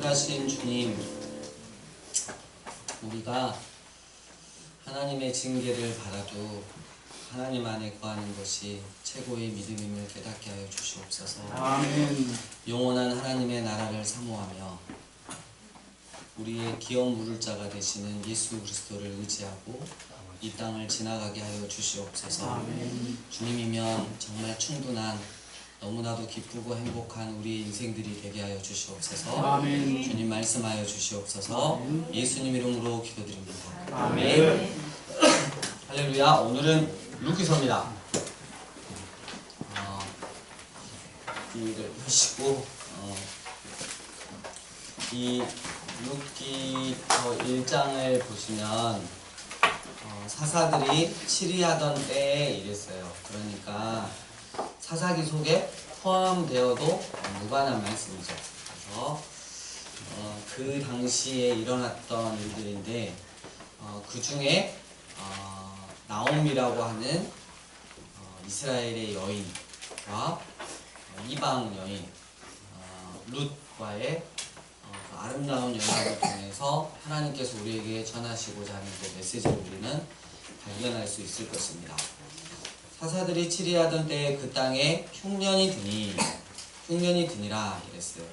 거룩하신 주님, 우리가 하나님의 징계를 받아도 하나님 안에 거하는 것이 최고의 믿음임을 깨닫게 하여 주시옵소서. 아멘. 영원한 하나님의 나라를 사모하며 우리의 기업 물을 자가 되시는 예수 그리스도를 의지하고 이 땅을 지나가게 하여 주시옵소서. 아멘. 주님이면 정말 충분한, 너무나도 기쁘고 행복한 우리의 인생들이 되게 하여 주시옵소서. 아멘. 주님 말씀하여 주시옵소서. 아멘. 예수님 이름으로 기도드립니다. 아멘. 할렐루야. 오늘은 루기서입니다. 이를 하시고 이 루기서 1장을 보시면 사사들이 치리하던 때에 이랬어요. 그러니까 사사기 속에 포함되어도 무관한 말씀이죠. 그래서 그 당시에 일어났던 일들인데 그 중에 나옴이라고 하는 이스라엘의 여인과 이방 여인 룻과의 그 아름다운 연합을 통해서 하나님께서 우리에게 전하시고자 하는 그 메시지를 우리는 발견할 수 있을 것입니다. 사사들이 치리하던 때에 그 땅에 흉년이 드니라 이랬어요.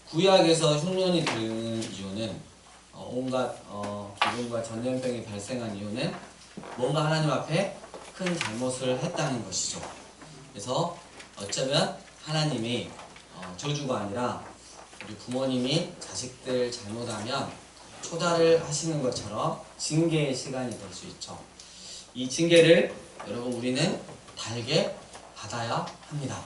구약에서 흉년이 드는 이유는 온갖 기근과 전염병이 발생한 이유는 뭔가 하나님 앞에 큰 잘못을 했다는 것이죠. 그래서 어쩌면 하나님이 저주가 아니라 우리 부모님이 자식들 잘못하면 초달을 하시는 것처럼 징계의 시간이 될 수 있죠. 이 징계를 여러분 우리는 달게 받아야 합니다.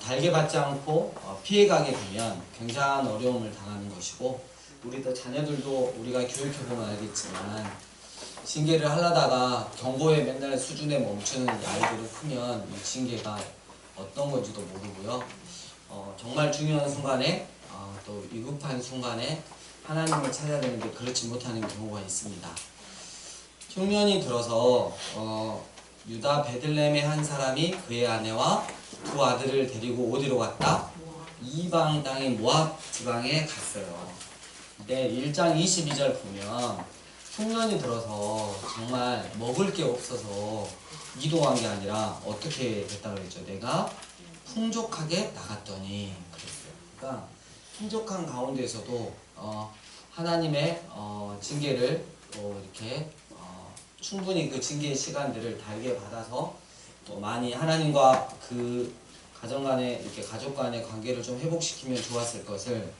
달게 받지 않고 피해가게 되면 굉장한 어려움을 당하는 것이고, 우리 또 자녀들도 우리가 교육해보면 알겠지만 징계를 하려다가 경고에 맨날 수준에 멈추는 이 아이들을 크면 이 징계가 어떤 건지도 모르고요. 정말 중요한 순간에 또 위급한 순간에 하나님을 찾아야 되는데 그렇지 못하는 경우가 있습니다. 흉년이 들어서 유다 베들레헴의 한 사람이 그의 아내와 두 아들을 데리고 어디로 갔다? 이방 땅인 모압 지방에 갔어요. 근데 1장 22절 보면 흉년이 들어서 정말 먹을 게 없어서 이동한 게 아니라 어떻게 됐다 그랬죠? 내가 풍족하게 나갔더니 그랬어요. 그러니까 풍족한 가운데서도 하나님의 징계를 이렇게 충분히 그 징계의 시간들을 달게 받아서 또 많이 하나님과 그 가정 간의 이렇게 가족 간의 관계를 좀 회복시키면 좋았을 것을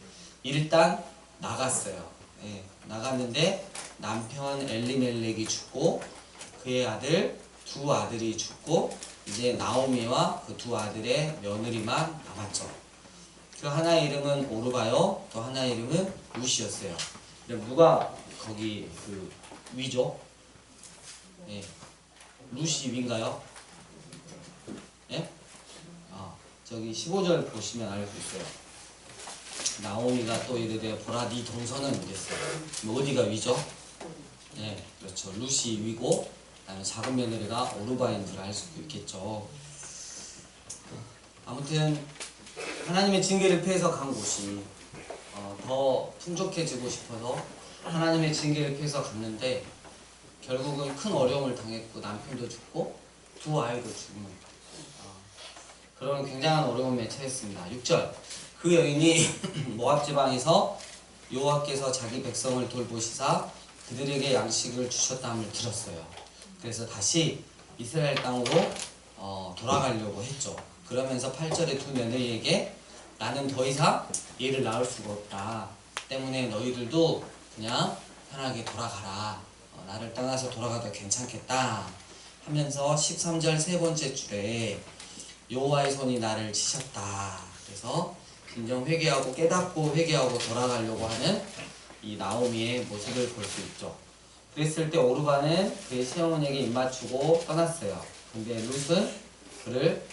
일단 나갔어요. 예, 나갔는데 남편 엘리멜렉이 죽고 그의 두 아들이 죽고 이제 나오미와 그 두 아들의 며느리만 남았죠. 그 하나의 이름은 오르바요, 또 하나의 이름은 룻이었어요. 그럼 누가 거기 그 위죠? 예, 룻이 위인가요? 예? 저기 15절 보시면 알 수 있어요. 나오미가 또 이르되 보라 네 동서는 이랬어요. 뭐 어디가 위죠? 네, 그렇죠. 룻이 위고 그다음에 작은 며느리가 오르바인 줄 알 수도 있겠죠. 아무튼 하나님의 징계를 피해서 간 곳이 더 풍족해지고 싶어서 하나님의 징계를 피해서 갔는데 결국은 큰 어려움을 당했고 남편도 죽고 두 아이도 죽는 그런 굉장한 어려움에 처했습니다. 6절 그 여인이 모압 지방에서 여호와께서 자기 백성을 돌보시사 그들에게 양식을 주셨다함을 들었어요. 그래서 다시 이스라엘 땅으로 돌아가려고 했죠. 그러면서 8절에 두 며느리에게 나는 더 이상 얘를 낳을 수가 없다. 때문에 너희들도 그냥 편하게 돌아가라. 나를 떠나서 돌아가도 괜찮겠다 하면서 13절 세 번째 줄에 여호와의 손이 나를 치셨다. 그래서 진정 회개하고 깨닫고 회개하고 돌아가려고 하는 이 나오미의 모습을 볼 수 있죠. 그랬을 때 오르바는 그의 시어머니에게 입맞추고 떠났어요. 근데 룻은 그를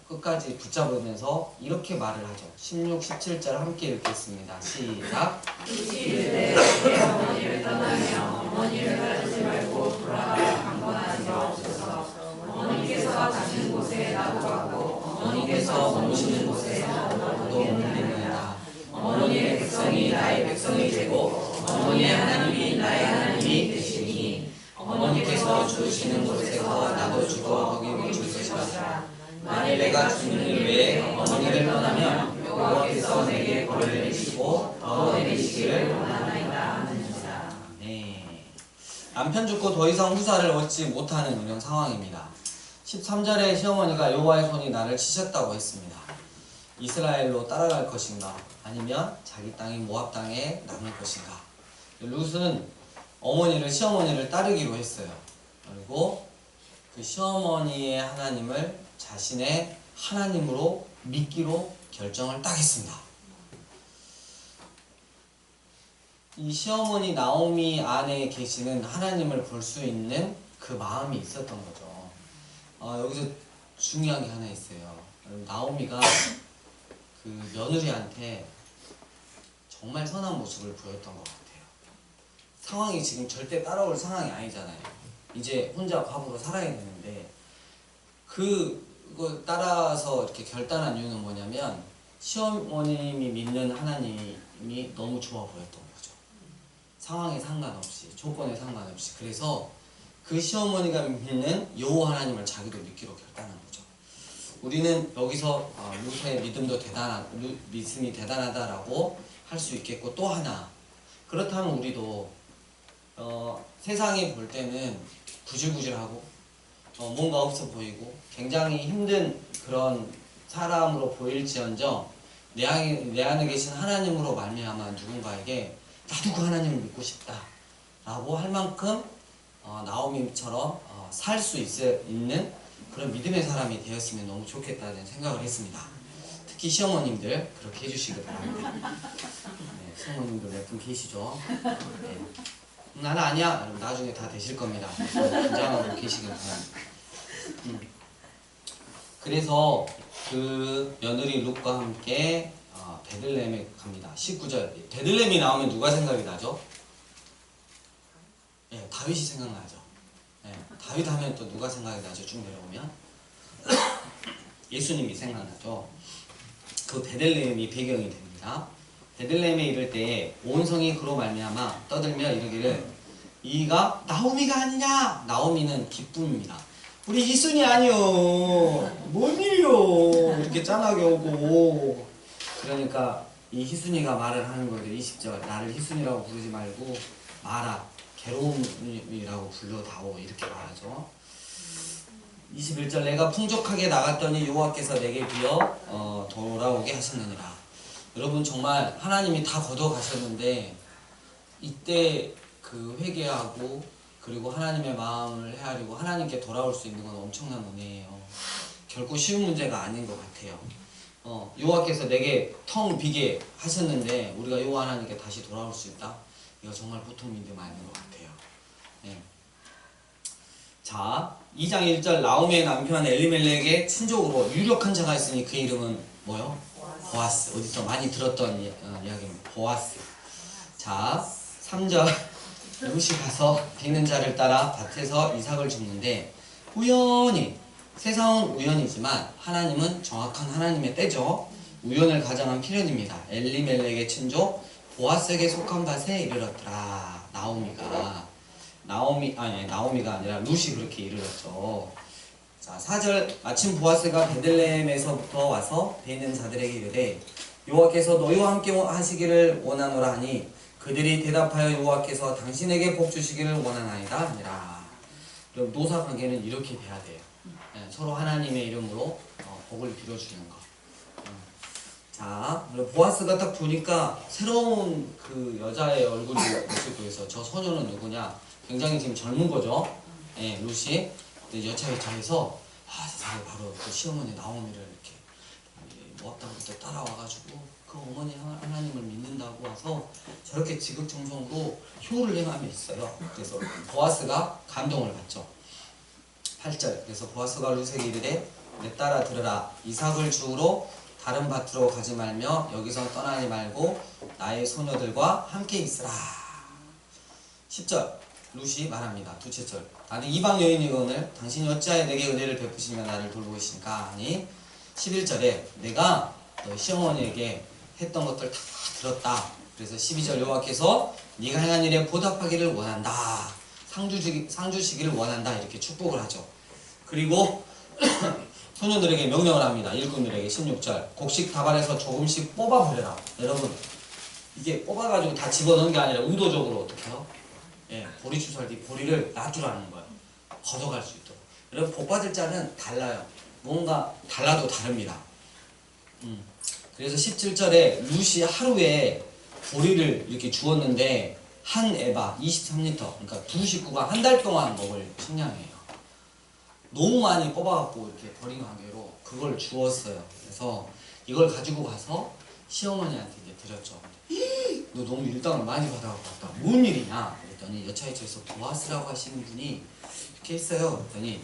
끝까지 붙잡으면서 이렇게 말을 하죠. 16, 17절 함께 읽겠습니다. 시작. 내 어머니를 떠나며 어머니를 가르치지 말고 돌아가라 강권하지 마옵소서. 어머니께서 가시는 곳에 나도 가고 어머니께서 머무시는 곳에 나도 머무리느니라. 남편 죽고 더 이상 후사를 얻지 못하는 이런 상황입니다. 13절에 시어머니가 여호와의 손이 나를 치셨다고 했습니다. 이스라엘로 따라갈 것인가 아니면 자기 땅인 모압 땅에 남을 것인가. 룻은 시어머니를 따르기로 했어요. 그리고 그 시어머니의 하나님을 자신의 하나님으로 믿기로 결정을 딱 했습니다. 이 시어머니 나오미 안에 계시는 하나님을 볼 수 있는 그 마음이 있었던 거죠. 여기서 중요한 게 하나 있어요. 나오미가 그 며느리한테 정말 선한 모습을 보였던 것 같아요. 상황이 지금 절대 따라올 상황이 아니잖아요. 이제 혼자 과부로 살아야 되는데 그거 따라서 이렇게 결단한 이유는 뭐냐면 시어머님이 믿는 하나님이 너무 좋아 보였던 거죠. 상황에 상관없이, 조건에 상관없이. 그래서 그 시어머니가 믿는 여호와 하나님을 자기도 믿기로 결단한 거죠. 우리는 여기서 룻의 믿음이 대단하다라고 할 수 있겠고, 또 하나, 그렇다면 우리도 세상이 볼 때는 구질구질하고 뭔가 없어 보이고 굉장히 힘든 그런 사람으로 보일지언정 내 안에 계신 하나님으로 말미암아 누군가에게 나도 그 하나님을 믿고 싶다 라고 할 만큼 나오미처럼 살 수 있는 그런 믿음의 사람이 되었으면 너무 좋겠다는 생각을 했습니다. 특히 시어머님들 그렇게 해주시기 바랍니다. 네, 시어머님들 몇 분 계시죠? 네. 나는 아니야. 여러분 나중에 다 되실 겁니다. 긴장하고 계시길 바랍니다. 그래서 그 며느리 룻과 함께 베들레헴에 갑니다. 19절. 베들레헴이 나오면 누가 생각이 나죠? 네, 다윗이 생각나죠. 네, 다윗 하면 또 누가 생각이 나죠? 쭉 내려오면 예수님이 생각나죠. 그 베들레헴이 배경이 됩니다. 베들레헴에 이를 때에 온 성이 그로 말미암아 떠들며 이르기를 이가 나오미가 아니냐. 나오미는 기쁨입니다. 우리 희순이 아니요 뭔 일이요 이렇게 짠하게 오고. 그러니까 이 희순이가 말을 하는 거죠. 20절 나를 희순이라고 부르지 말고 마라 괴로움이라고 불러다오 이렇게 말하죠. 21절 내가 풍족하게 나갔더니 여호와께서 내게 비어 돌아오게 하셨느니라. 여러분 정말 하나님이 다 걷어 가셨는데 이때 그 회개하고 그리고 하나님의 마음을 헤아리고 하나님께 돌아올 수 있는 건 엄청난 은혜예요. 결코 쉬운 문제가 아닌 것 같아요. 여호와께서 내게 텅 비게 하셨는데 우리가 여호와 하나님께 다시 돌아올 수 있다? 이거 정말 보통 믿음 아닌 것 같아요. 네. 자, 2장 1절 나오미의 남편 엘리멜렉의 친족으로 유력한 자가 있으니 그 이름은 뭐요? 보아스. 어디서 많이 들었던 이야기입니다. 보아스. 자, 3절 룻이 가서 비는 자를 따라 밭에서 이삭을 줍는데 우연히, 세상은 우연이지만 하나님은 정확한 하나님의 때죠. 우연을 가장한 필연입니다. 엘리멜렉의 친족 보아스에게 속한 밭에 이르렀더라. 나오미가 아니라 룻이 그렇게 이르렀죠. 자, 4절 마침 보아스가 베들레헴에서부터 와서 뵈는 자들에게 이르되 여호와께서 너희와 함께 하시기를 원하노라 하니 그들이 대답하여 여호와께서 당신에게 복 주시기를 원하나이다 하니라. 여러분 노사 관계는 이렇게 돼야 돼요. 네, 서로 하나님의 이름으로 복을 빌어주는 것. 자, 보아스가 딱 보니까 새로운 그 여자의 얼굴이 모습 보여서 저 소녀는 누구냐? 굉장히 지금 젊은 거죠. 네, 룻이 여차여차해서 세상에 바로 그 시어머니 나오미를 이렇게 모압 땅부터 따라와가지고 그 어머니 하나님을 믿는다고 와서 저렇게 지극정성으로 효를 행함이 있어요. 그래서 보아스가 감동을 받죠. 8절 그래서 보아스가 룻에게 이르되 내 딸아 들으라. 이삭을 주우러 다른 밭으로 가지 말며 여기서 떠나지 말고 나의 소녀들과 함께 있으라. 10절 룻이 말합니다. 둘째 절 나는 이방 여인이거늘 당신이 어찌하여 내게 은혜를 베푸시며 나를 돌보이시니까 하니 11절에 내가 너희 시어머니에게 했던 것들 다 들었다. 그래서 12절 여호와께서 네가 행한 일에 보답하기를 원한다. 상 주시기를 원한다. 이렇게 축복을 하죠. 그리고 소녀들에게 명령을 합니다. 일꾼들에게 16절 곡식 다발에서 조금씩 뽑아버려라. 여러분 이게 뽑아가지고 다 집어넣은 게 아니라 의도적으로 어떻게 해요? 예, 보리 추수할 때 보리를 놔두라는 거예요. 걷어갈 수 있도록. 여러분 복 받을 자는 달라요. 뭔가 달라도 다릅니다. 그래서 17절에 룻이 하루에 보리를 이렇게 주었는데 한 에바 23리터, 그러니까 두 식구가 한 달 동안 먹을 식량이에요. 너무 많이 뽑아갖고 이렇게 버린 관계로 그걸 주었어요. 그래서 이걸 가지고 가서 시어머니한테 이제 드렸죠. 너 너무 일당을 많이 받아갖고 왔다. 뭔 일이냐? 그랬더니 여차이처에서 보아스라고 하시는 분이 이렇게 했어요. 그랬더니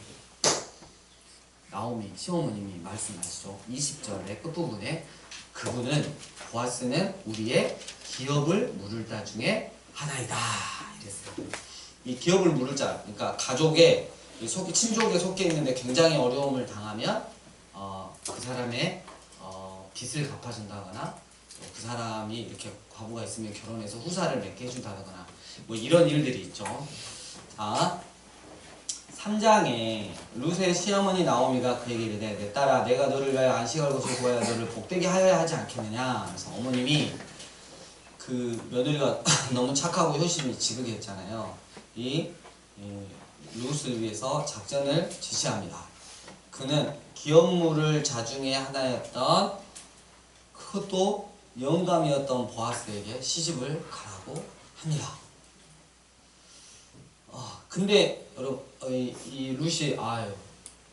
나오미 시어머님이 말씀하시죠. 20절의 끝부분에 그분은 보아스는 우리의 기업을 물을 자 중에 하나이다 이랬어요. 이 기업을 물을 자, 그러니까 가족의 친족에 속해 있는데 굉장히 어려움을 당하면 그 사람의 빚을 갚아준다거나 그 사람이 이렇게 과부가 있으면 결혼해서 후사를 맺게 해준다거나 뭐 이런 일들이 있죠. 자, 3장에 룻의 시어머니 나오미가 그에게 이르되 내 딸아 내가 너를 위하여 안식할 곳을 구하여 너를 복되게 하여야 하지 않겠느냐. 그래서 어머님이 그 며느리가 너무 착하고 효심이 지극했잖아요. 이 룻을 위해서 작전을 지시합니다. 그는 기업물을 자중의 하나였던 그것도 영감이었던 보아스에게 시집을 가라고 합니다. 근데 여러분 이 룻이 아유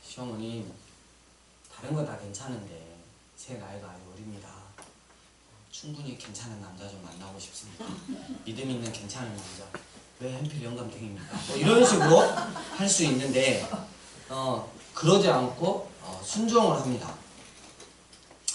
시어머님 다른 건 다 괜찮은데 제 나이가 아주 어립니다. 충분히 괜찮은 남자 좀 만나고 싶습니다. 믿음 있는 괜찮은 남자. 왜 하필 영감탱입니까? 뭐 이런 식으로 할 수 있는데 그러지 않고 순종을 합니다.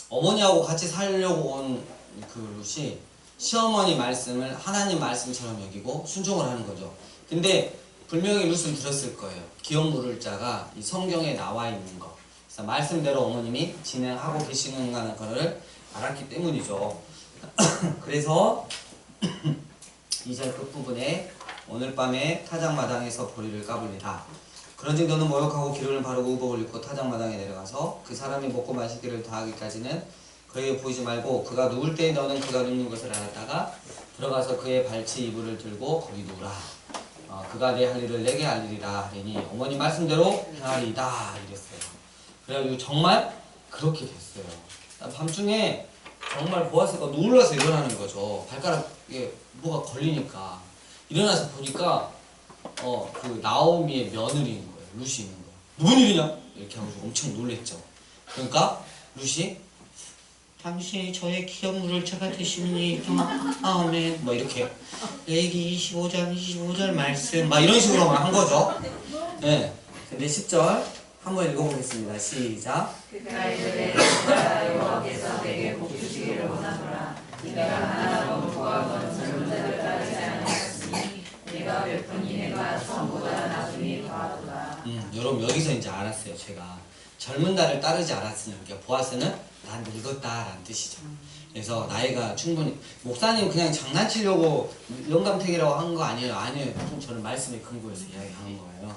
어머니하고 같이 살려고 온 그 룻이 시어머니 말씀을 하나님 말씀처럼 여기고 순종을 하는 거죠. 근데 분명히 룻은 들었을 거예요. 기업 물을 자가 이 성경에 나와 있는 거. 그래서 말씀대로 어머님이 진행하고 계시는 거를 알았기 때문이죠. 그래서 2절 끝부분에 오늘 밤에 타작마당에서 보리를 까불리다. 그런즉 너는 모욕하고 기름을 바르고 의복을 입고 타작마당에 내려가서 그 사람이 먹고 마시기를 다하기까지는 그에게 보이지 말고 그가 누울 때 너는 그가 눕는 것을 알았다가 들어가서 그의 발치 이불을 들고 거기 누우라. 그가 내 할 일을 내게 알리리라 하리니 어머니 말씀대로 행하리이다 이랬어요. 그래가지고 정말 그렇게 됐어요. 밤중에 정말 보아스가 놀라서 일어나는 거죠. 발가락에 뭐가 걸리니까 일어나서 보니까 그 나오미의 며느리인 거예요. 룻이 있는 거예요. 무슨 일이냐? 이렇게 하고 엄청 놀랬죠. 그러니까 룻이 당신이 저의 기업물을 제가 드시니 아멘 뭐 이렇게 레위기 25절 말씀 막 이런 식으로 한 거죠. 네. 근데 10절 한번 읽어보겠습니다. 시작. 그가 이르되 내가 여호와께서 내게 복 주시기를 원하노라. 내가 하나도 구하건 젊은 자를 따르지 아니하였으니 내가 베푼 인애가 성보다 나중에 더하도다. 여러분 여기서 이제 알았어요. 제가 젊은 날을 따르지 않았으니까 보아스는 난 늙었다라는 뜻이죠. 그래서 나이가 충분히 목사님 그냥 장난치려고 영감택이라고 한 거 아니에요. 아니에요. 저는 말씀에 근거해서 이야기하는 거예요.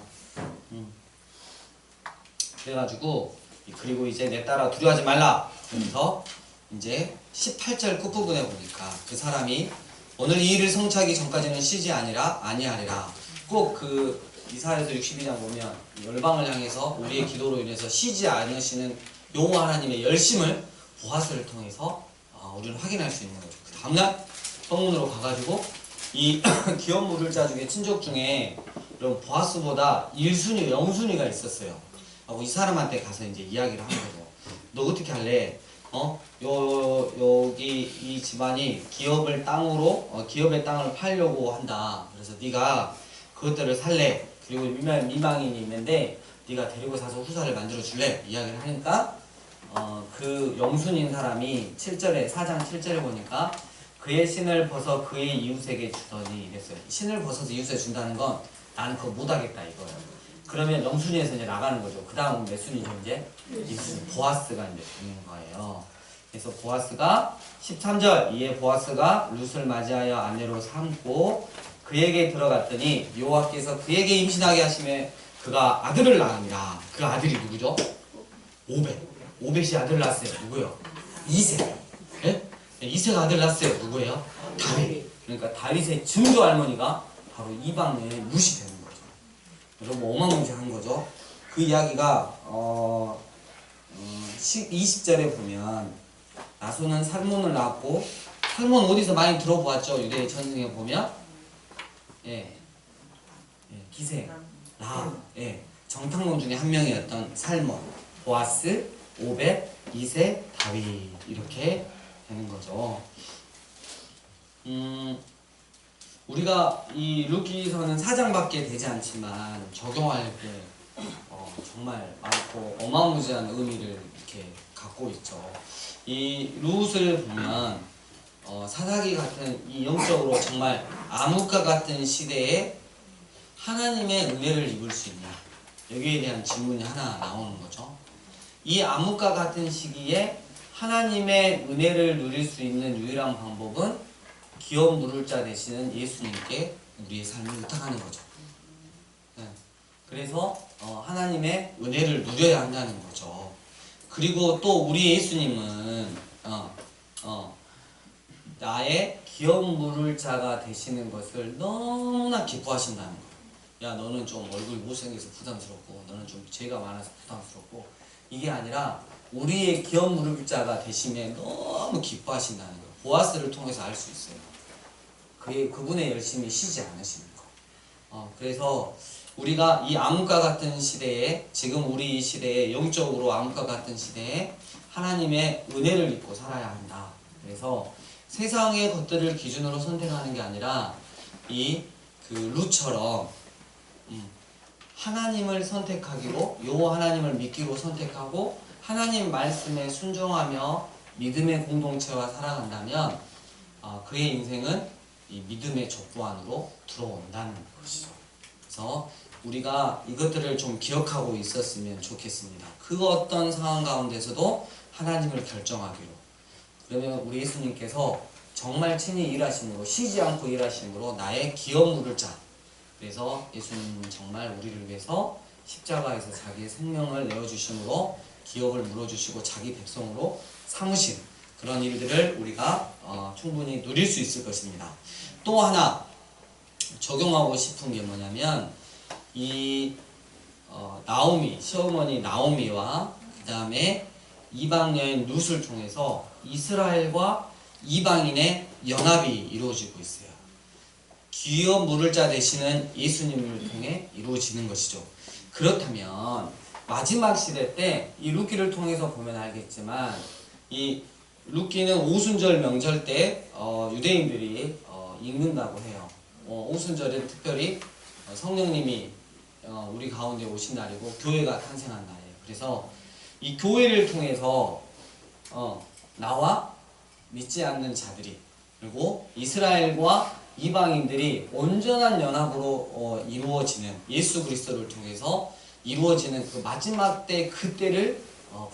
그래가지고 그리고 이제 내 딸아 두려워하지 말라. 그래서 이제 18절 끝부분에 보니까 그 사람이 오늘 이 일을 성취하기 전까지는 쉬지 아니하리라. 꼭 그 이사야서 62장 보면 열방을 향해서 우리의 기도로 인해서 쉬지 않으시는 여호와 하나님의 열심을 보아스를 통해서 우리는 확인할 수 있는 거죠. 그 다음날 성문으로 가가지고 이 기업 물을 자 중에 친족 중에 그럼 보아스보다 1순위, 0순위가 있었어요. 하고 이 사람한테 가서 이제 이야기를 하는 거죠. 너 어떻게 할래? 여기 이 집안이 기업의 땅을 팔려고 한다. 그래서 네가 그것들을 살래. 그리고 미망인이 있는데 네가 데리고 사서 후사를 만들어 줄래? 이야기를 하니까 그 영순인 사람이 4장 7절에 보니까 그의 신을 벗어 그의 이웃에게 주더니 이랬어요. 신을 벗어서 이웃에 준다는 건 나는 그거 못하겠다 이거예요. 그러면 영순위에서 이제 나가는 거죠. 그 다음은 몇 순위죠 이제? 보아스가 이제 되는 거예요. 그래서 보아스가 13절 이에 보아스가 룻을 맞이하여 아내로 삼고 그에게 들어갔더니 여호와께서 그에게 임신하게 하심에 그가 아들을 낳으니라. 그 아들이 누구죠? 오벳이 아들 낳았어요. 누구요? 이세. 예? 이세가 아들 낳았어요. 누구예요? 다윗. 그러니까 다윗의 증조 할머니가 바로 이방 여인 룻이 되는 거죠. 너무 어마무시한 거죠. 그 이야기가 20절에 보면 나손은 살몬을 낳았고, 살몬 어디서 많이 들어보았죠? 유대 전승에 보면 기생, 정탐꾼 중에 한 명이었던 살몬, 보아스, 오벳, 이세, 다윗 이렇게 되는 거죠. 우리가 이 룻기서는 4장밖에 되지 않지만 적용할 게 정말 많고 어마무지한 의미를 이렇게 갖고 있죠. 이 룻을 보면 사사기 같은 이 영적으로 정말 암흑과 같은 시대에 하나님의 은혜를 입을 수 있냐, 여기에 대한 질문이 하나 나오는 거죠. 이 암흑과 같은 시기에 하나님의 은혜를 누릴 수 있는 유일한 방법은 기업 물을 자 되시는 예수님께 우리의 삶을 의탁하는 거죠. 그래서 하나님의 은혜를 누려야 한다는 거죠. 그리고 또 우리 예수님은 나의 기업 물을 자가 되시는 것을 너무나 기뻐하신다는 거예요. 야, 너는 좀 얼굴이 못생겨서 부담스럽고, 너는 좀 죄가 많아서 부담스럽고, 이게 아니라 우리의 기업 물을 자가 되시면 너무 기뻐하신다는 거예요. 보아스를 통해서 알 수 있어요. 그분의 열심히 쉬지 않으시는 거. 그래서 우리가 이 암흑과 같은 시대에, 지금 우리 이 시대에, 영적으로 암흑과 같은 시대에 하나님의 은혜를 입고 살아야 한다. 그래서 세상의 것들을 기준으로 선택하는 게 아니라 그 룻처럼 하나님을 선택하기로, 하나님을 믿기로 선택하고 하나님 말씀에 순종하며 믿음의 공동체와 살아간다면 그의 인생은 이 믿음의 족보 안으로 들어온다는 것이죠. 그래서 우리가 이것들을 좀 기억하고 있었으면 좋겠습니다. 그 어떤 상황 가운데서도 하나님을 결정하기로. 그러면 우리 예수님께서 정말 친히 일하심으로, 쉬지 않고 일하심으로 나의 기업 물을 자. 그래서 예수님은 정말 우리를 위해서 십자가에서 자기의 생명을 내어주심으로 기업을 물어주시고 자기 백성으로 삼으신 그런 일들을 우리가 충분히 누릴 수 있을 것입니다. 또 하나 적용하고 싶은 게 뭐냐면 나오미, 시어머니 나오미와 그 다음에 이방 여인 룻을 통해서 이스라엘과 이방인의 연합이 이루어지고 있어요. 기업 물을 자 되시는 예수님을 통해 이루어지는 것이죠. 그렇다면 마지막 시대 때 이 룻기를 통해서 보면 알겠지만 이 룻기는 오순절 명절 때 유대인들이 읽는다고 해요. 오순절은 특별히 성령님이 우리 가운데 오신 날이고 교회가 탄생한 날이에요. 그래서 이 교회를 통해서 나와 믿지 않는 자들이, 그리고 이스라엘과 이방인들이 온전한 연합으로 이루어지는, 예수 그리스도를 통해서 이루어지는 그 마지막 때 그때를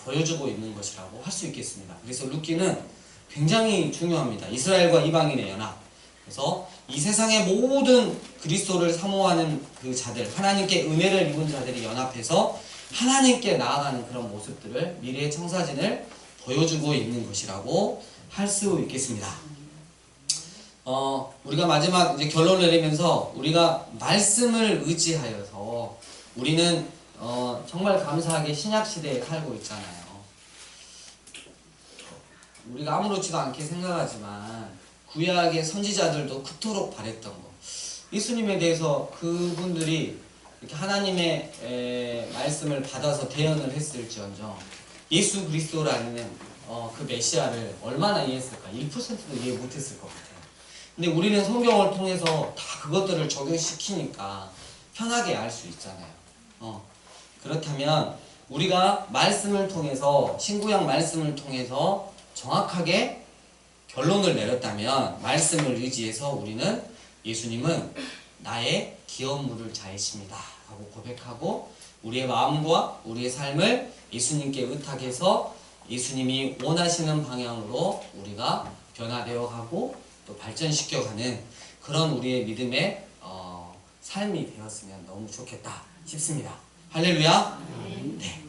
보여주고 있는 것이라고 할 수 있겠습니다. 그래서 룻기는 굉장히 중요합니다. 이스라엘과 이방인의 연합. 그래서 이 세상의 모든 그리스도를 사모하는 그 자들, 하나님께 은혜를 입은 자들이 연합해서 하나님께 나아가는 그런 모습들을, 미래의 청사진을 보여주고 있는 것이라고 할 수 있겠습니다. 우리가 마지막 이제 결론을 내리면서 우리가 말씀을 의지하여서 우리는 정말 감사하게 신약시대에 살고 있잖아요. 우리가 아무렇지도 않게 생각하지만 구약의 선지자들도 그토록 바랬던 거, 예수님에 대해서 그분들이 이렇게 하나님의 말씀을 받아서 대언을 했을지언정 예수 그리스도라는 그 메시아를 얼마나 이해했을까? 1%도 이해 못했을 것 같아요. 근데 우리는 성경을 통해서 다 그것들을 적용시키니까 편하게 알 수 있잖아요. 그렇다면 우리가 말씀을 통해서, 신구약 말씀을 통해서 정확하게 결론을 내렸다면, 말씀을 의지해서 우리는 예수님은 나의 기업 물을 자이십니다 하고 고백하고 우리의 마음과 우리의 삶을 예수님께 의탁해서 예수님이 원하시는 방향으로 우리가 변화되어 가고 또 발전시켜가는 그런 우리의 믿음의 삶이 되었으면 너무 좋겠다 싶습니다. 할렐루야. 네.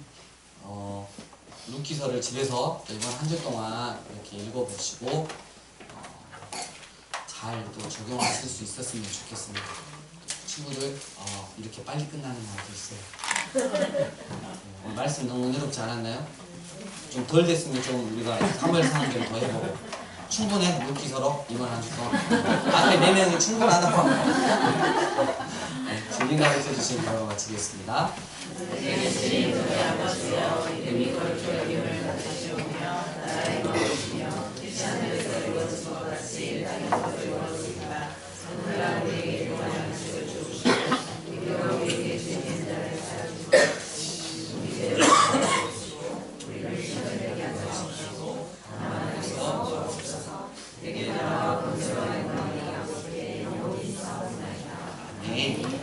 룻기서를 집에서 이번 한 주 동안 이렇게 읽어보시고 잘 또 적용하실 수 있었으면 좋겠습니다. 친구들 이렇게 빨리 끝나는 날도 있어요. 오늘 말씀 너무 은혜롭지 않았나요? 좀 덜 됐으면 좀 우리가 3월 상황 좀 더 해보고 충분해. 6기서로 이번 한 주 동안 앞에 4명이 충분하다고 네, 주님 가르쳐 주신 바로 마치겠습니다. 네.